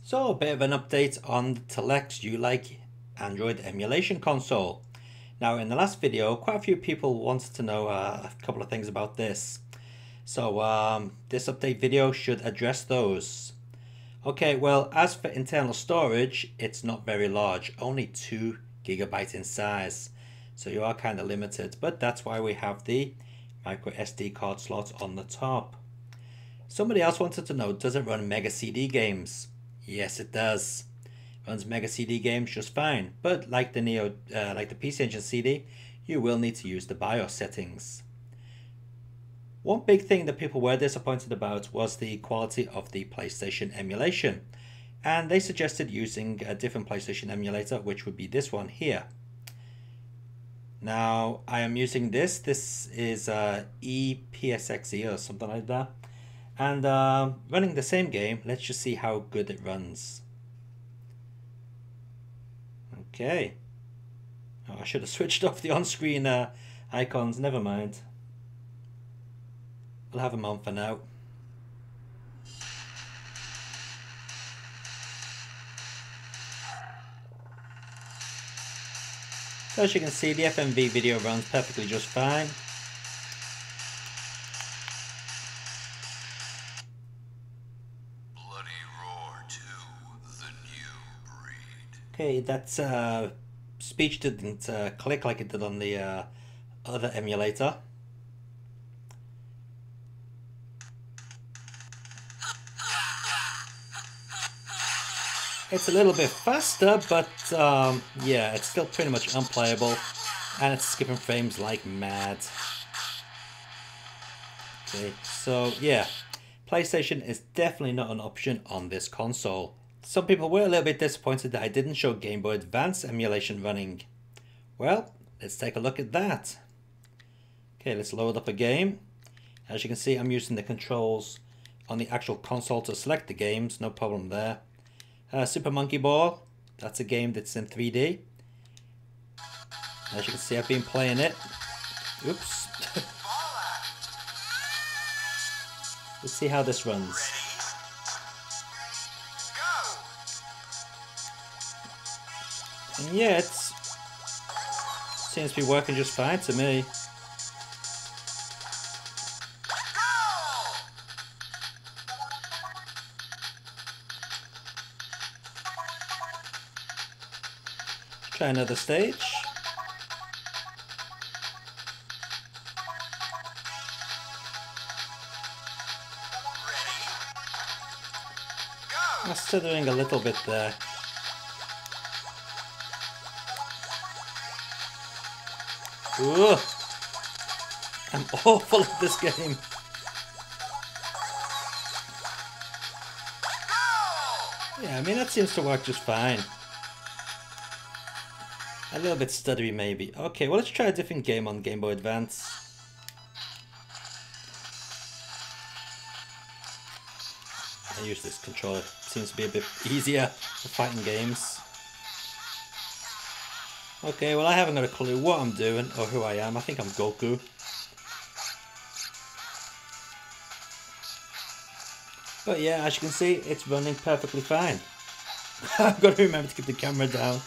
So, a bit of an update on the Tlex Ulike Android emulation console. Now, in the last video, quite a few people wanted to know a couple of things about this. So, this update video should address those. Okay, well, as for internal storage, it's not very large, only 2 GB in size. So you are kind of limited, but that's why we have the micro SD card slot on the top. Somebody else wanted to know, does it run Mega CD games? Yes, it does. It runs Mega CD games just fine, but like the PC Engine CD, you will need to use the BIOS settings. One big thing that people were disappointed about was the quality of the PlayStation emulation, and they suggested using a different PlayStation emulator, which would be this one here. Now, I am using this. This is EPSXE or something like that. And running the same game, let's just see how good it runs. Okay. Oh, I should have switched off the on-screen icons. Never mind. I'll have them on for now. So as you can see, the FMV video runs perfectly just fine. Okay, that's speech didn't click like it did on the other emulator. It's a little bit faster, but yeah, it's still pretty much unplayable, and it's skipping frames like mad. Okay, so yeah, PlayStation is definitely not an option on this console. Some people were a little bit disappointed that I didn't show Game Boy Advance emulation running. Well, let's take a look at that. Okay, let's load up a game. As you can see, I'm using the controls on the actual console to select the games, no problem there. Super Monkey Ball, that's a game that's in 3D. As you can see, I've been playing it. Oops. Let's see how this runs. And yeah, it seems to be working just fine to me. Try another stage. I'm stuttering a little bit there. Ugh. I'm awful at this game. Yeah, I mean that seems to work just fine. A little bit stuttery maybe. Okay, well let's try a different game on Game Boy Advance. I use this controller. It seems to be a bit easier for fighting games. Okay, well I haven't got a clue what I'm doing or who I am. I think I'm Goku. But yeah, as you can see, it's running perfectly fine. I've got to remember to keep the camera down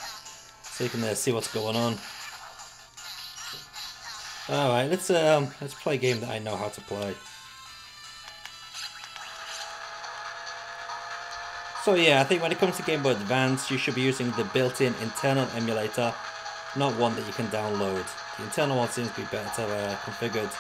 so you can see what's going on. Alright, let's play a game that I know how to play. So yeah, I think when it comes to Game Boy Advance, you should be using the built-in internal emulator, not one that you can download. The internal one seems to be better configured.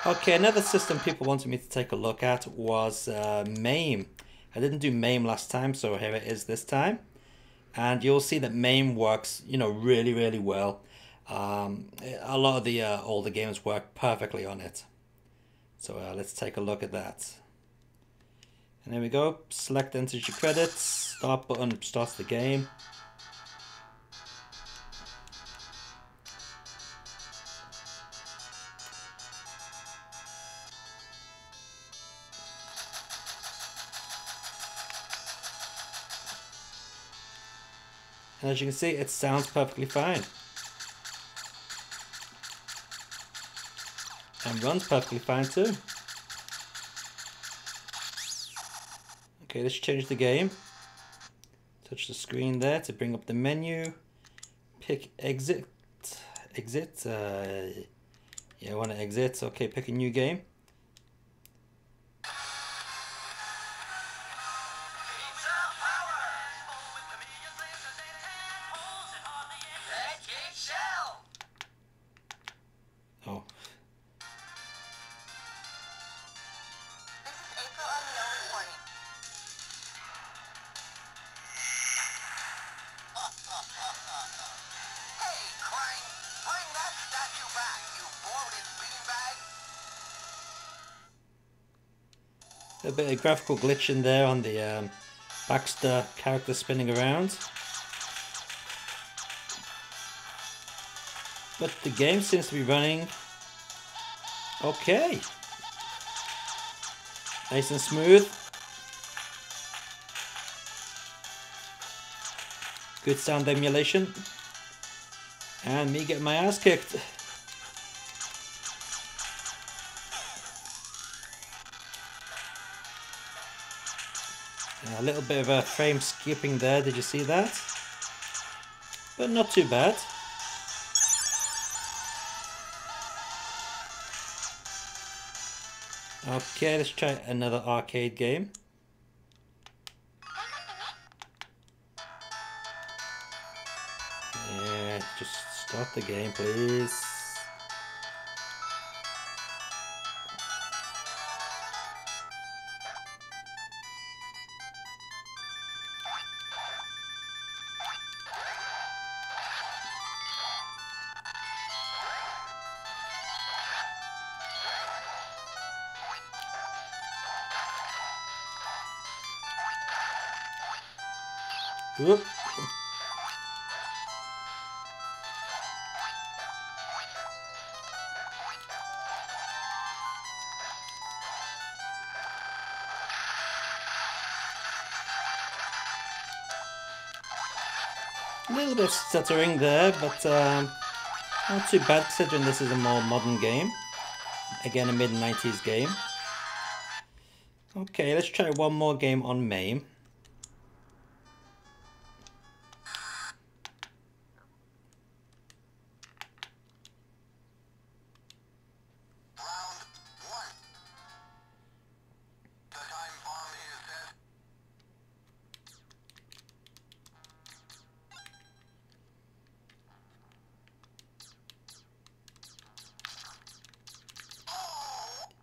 Okay, another system people wanted me to take a look at was MAME. I didn't do MAME last time, so here it is this time. And you'll see that MAME works, you know, really, really well. A lot of the older games work perfectly on it. So let's take a look at that. And there we go. Select enter your credits. Start button starts the game. And as you can see, it sounds perfectly fine. And runs perfectly fine too. Okay, let's change the game. Touch the screen there to bring up the menu. Pick exit. Exit. Yeah, I want to exit. Okay, pick a new game. Oh. A bit of graphical glitch in there on the Baxter character spinning around. But the game seems to be running okay. Nice and smooth. Good sound emulation. And me getting my ass kicked. A little bit of a frame skipping there, did you see that? But not too bad. Okay, let's try another arcade game. Yeah, just start the game, please. Whoop. A little bit stuttering there, but not too bad considering this is a more modern game. Again, a mid-90s game. Okay, let's try one more game on MAME.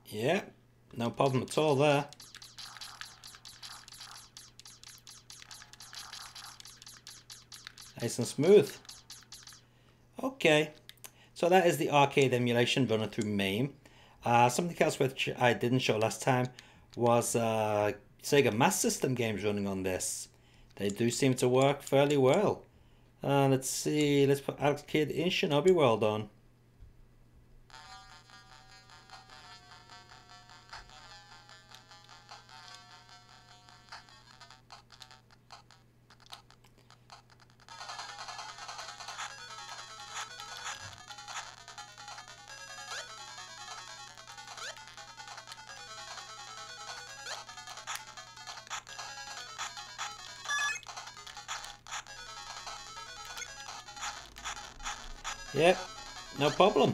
Yeah, no problem at all there. Nice and smooth. Okay, so that is the arcade emulation running through MAME. Something else which I didn't show last time was Sega Master System games running on this. They do seem to work fairly well. Let's see, let's put Alex Kidd in Shinobi World on. Yep, no problem.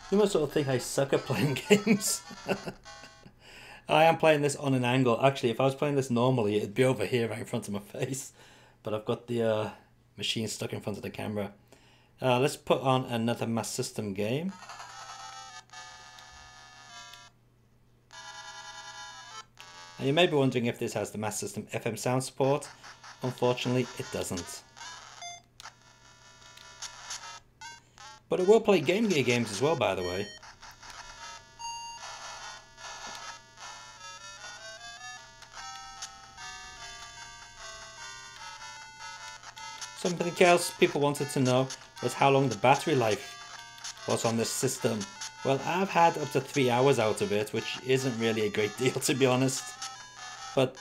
You must sort of think I suck at playing games. I am playing this on an angle. Actually, if I was playing this normally, it'd be over here right in front of my face. But I've got the machine stuck in front of the camera. Let's put on another Master System game. And you may be wondering if this has the Master System FM sound support. Unfortunately, it doesn't. But it will play Game Gear games as well, by the way. Something else people wanted to know was how long the battery life was on this system. Well, I've had up to 3 hours out of it, which isn't really a great deal, to be honest. But,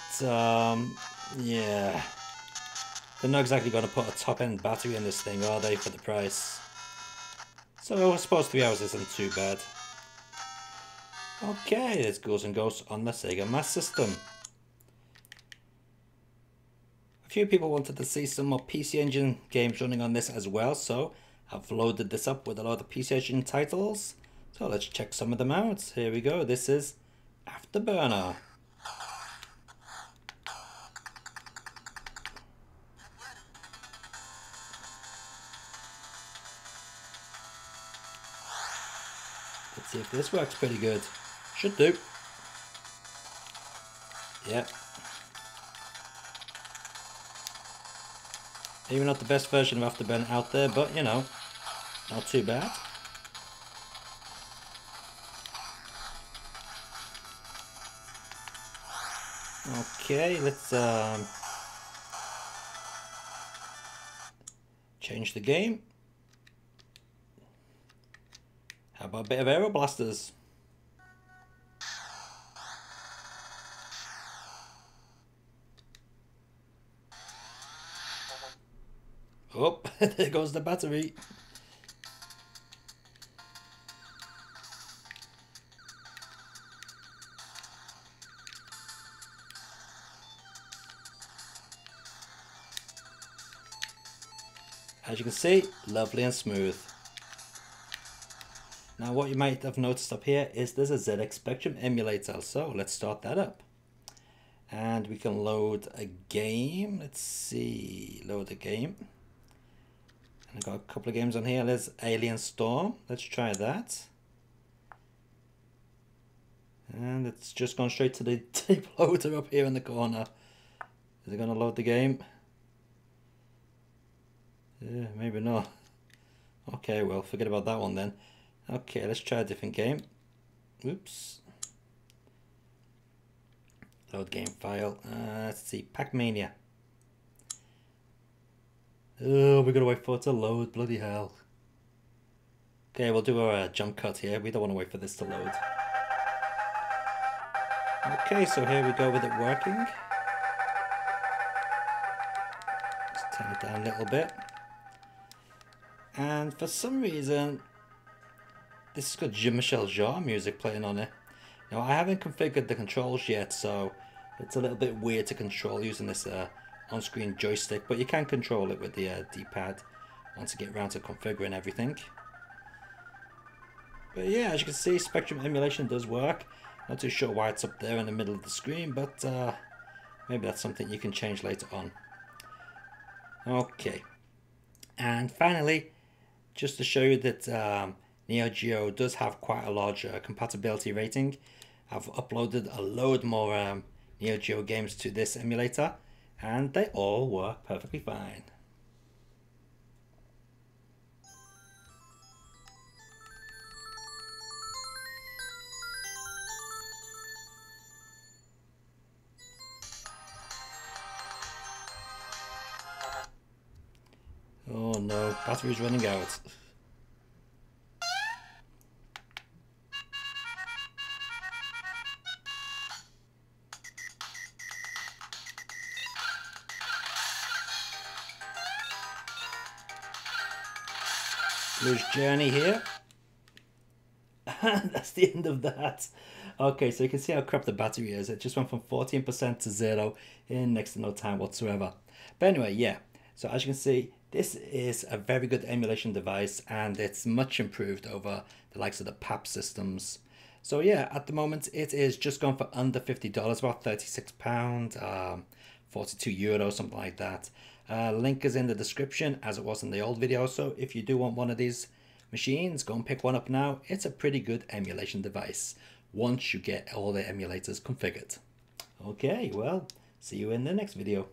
yeah. They're not exactly going to put a top-end battery in this thing, are they, for the price? So I suppose 3 hours isn't too bad. Okay, there's Ghouls and Ghosts on the Sega Master System. A few people wanted to see some more PC Engine games running on this as well, so I've loaded this up with a lot of PC Engine titles. So let's check some of them out. Here we go. This is Afterburner. Let's see if this works pretty good. Should do. Yep. Maybe not the best version of Afterburner out there, but you know, not too bad. Okay, let's change the game. How about a bit of Aeroblasters? Oh, there goes the battery. As you can see, lovely and smooth. Now what you might have noticed up here is there's a ZX Spectrum emulator, so let's start that up. And we can load a game. Let's see, load a game. And I've got a couple of games on here. There's Alien Storm. Let's try that. And it's just gone straight to the tape loader up here in the corner. Is it going to load the game? Yeah, maybe not. Okay, well, forget about that one then. Okay, let's try a different game. Oops. Load game file. Let's see, Pac-Mania. Oh, we're going to wait for it to load, bloody hell. Okay, we'll do our jump cut here. We don't want to wait for this to load. Okay, so here we go with it working. Let's turn it down a little bit. And for some reason, this has got Jean-Michel Jarre music playing on it. Now, I haven't configured the controls yet, so it's a little bit weird to control using this on-screen joystick, but you can control it with the D-pad once you get around to configuring everything. But yeah, as you can see, Spectrum emulation does work. Not too sure why it's up there in the middle of the screen, but maybe that's something you can change later on. Okay, and finally, just to show you that NeoGeo does have quite a large compatibility rating, I've uploaded a load more NeoGeo games to this emulator, and they all work perfectly fine. Oh no, battery's running out. Blues Journey here. That's the end of that. Okay, so you can see how crap the battery is. It just went from 14% to 0 in next to no time whatsoever. But anyway, yeah. So as you can see, this is a very good emulation device, and it's much improved over the likes of the PAP systems. So yeah, at the moment it is just gone for under $50, about £36, 42 euros, something like that. Link is in the description as it was in the old video, so if you do want one of these machines, go and pick one up now. It's a pretty good emulation device once you get all the emulators configured. Okay, well, see you in the next video.